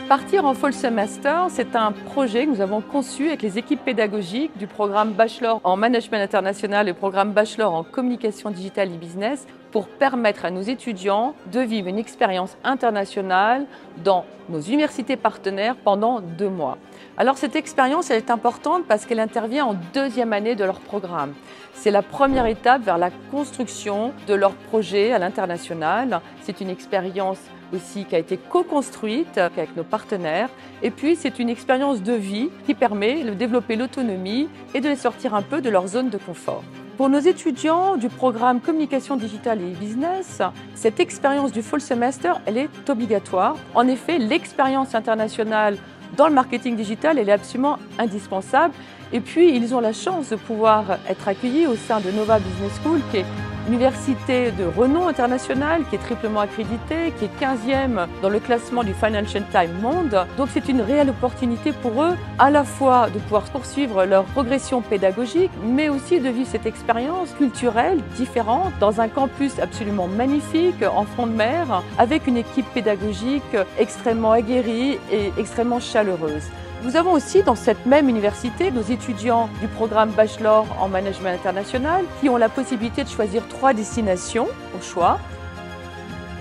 Partir en Fall Semester, c'est un projet que nous avons conçu avec les équipes pédagogiques du programme Bachelor en Management International et programme Bachelor en Communication Digitale et Business pour permettre à nos étudiants de vivre une expérience internationale dans nos universités partenaires pendant 2 mois. Alors cette expérience elle est importante parce qu'elle intervient en 2e année de leur programme. C'est la première étape vers la construction de leur projet à l'international. C'est une expérience aussi qui a été co-construite avec nos partenaires. Et puis c'est une expérience de vie qui permet de développer l'autonomie et de les sortir un peu de leur zone de confort. Pour nos étudiants du programme Communication Digitale et Business, cette expérience du Fall Semester, elle est obligatoire. En effet, l'expérience internationale dans le marketing digital, elle est absolument indispensable. Et puis, ils ont la chance de pouvoir être accueillis au sein de Nova Business School, qui est une université de renom international, qui est triplement accréditée, qui est 15e dans le classement du Financial Times Monde. Donc c'est une réelle opportunité pour eux, à la fois de pouvoir poursuivre leur progression pédagogique, mais aussi de vivre cette expérience culturelle différente dans un campus absolument magnifique, en front de mer, avec une équipe pédagogique extrêmement aguerrie et extrêmement chaleureuse. Nous avons aussi dans cette même université nos étudiants du programme Bachelor en Management International qui ont la possibilité de choisir 3 destinations au choix.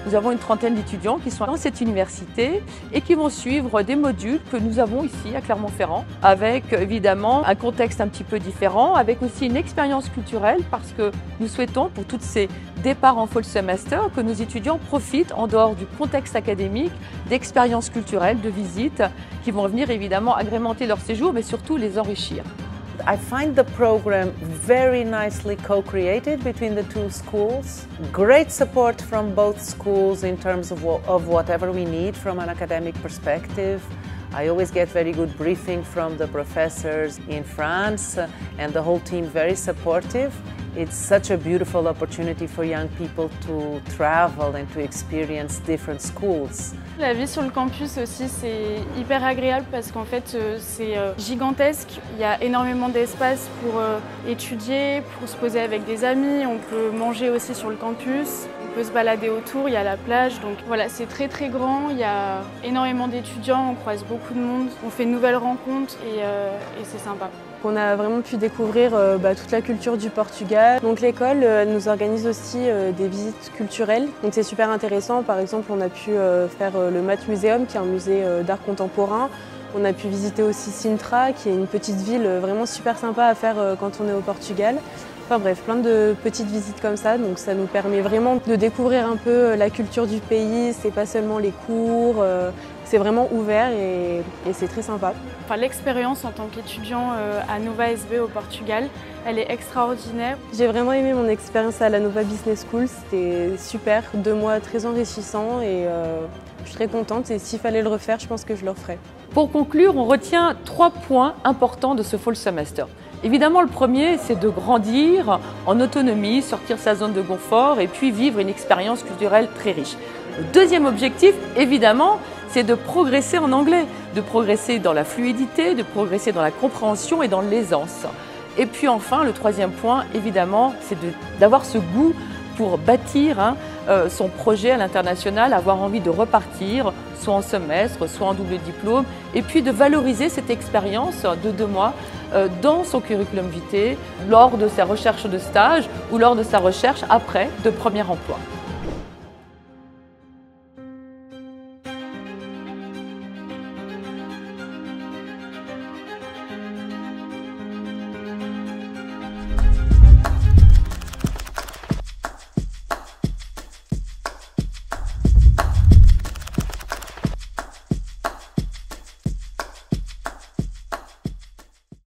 Nous avons une trentaine d'étudiants qui sont dans cette université et qui vont suivre des modules que nous avons ici à Clermont-Ferrand, avec évidemment un contexte un petit peu différent, avec aussi une expérience culturelle parce que nous souhaitons pour tous ces départs en Fall Semester que nos étudiants profitent en dehors du contexte académique d'expériences culturelles, de visites qui vont venir évidemment agrémenter leur séjour mais surtout les enrichir. I find the program very nicely co-created between the 2 schools. Great support from both schools in terms of whatever we need from an academic perspective. I always get very good briefing from the professors in France and the whole team very supportive. It's such a beautiful opportunity for young people to travel and to experience different schools. La vie sur le campus aussi, c'est hyper agréable parce qu'en fait, c'est gigantesque. Il y a énormément d'espace pour étudier, pour se poser avec des amis. On peut manger aussi sur le campus. On peut se balader autour, il y a la plage. Donc voilà, c'est très très grand. Il y a énormément d'étudiants, on croise beaucoup de monde. On fait de nouvelles rencontres et c'est sympa. On a vraiment pu découvrir toute la culture du Portugal. Donc l'école nous organise aussi des visites culturelles. Donc c'est super intéressant. Par exemple, on a pu faire le Mat Museum, qui est un musée d'art contemporain. On a pu visiter aussi Sintra, qui est une petite ville vraiment super sympa à faire quand on est au Portugal. Enfin bref, plein de petites visites comme ça, donc ça nous permet vraiment de découvrir un peu la culture du pays. C'est pas seulement les cours, c'est vraiment ouvert et c'est très sympa. Enfin, l'expérience en tant qu'étudiant à Nova SB au Portugal, elle est extraordinaire. J'ai vraiment aimé mon expérience à la Nova Business School, c'était super, 2 mois très enrichissants et je suis très contente et s'il fallait le refaire, je pense que je le referais. Pour conclure, on retient 3 points importants de ce Fall Semester. Évidemment, le premier, c'est de grandir en autonomie, sortir sa zone de confort et puis vivre une expérience culturelle très riche. Le deuxième objectif, évidemment, c'est de progresser en anglais, de progresser dans la fluidité, de progresser dans la compréhension et dans l'aisance. Et puis enfin, le 3e point, évidemment, c'est d'avoir ce goût pour bâtir son projet à l'international, avoir envie de repartir, soit en semestre, soit en double diplôme, et puis de valoriser cette expérience de 2 mois dans son curriculum vitae, lors de sa recherche de stage ou lors de sa recherche après de premier emploi.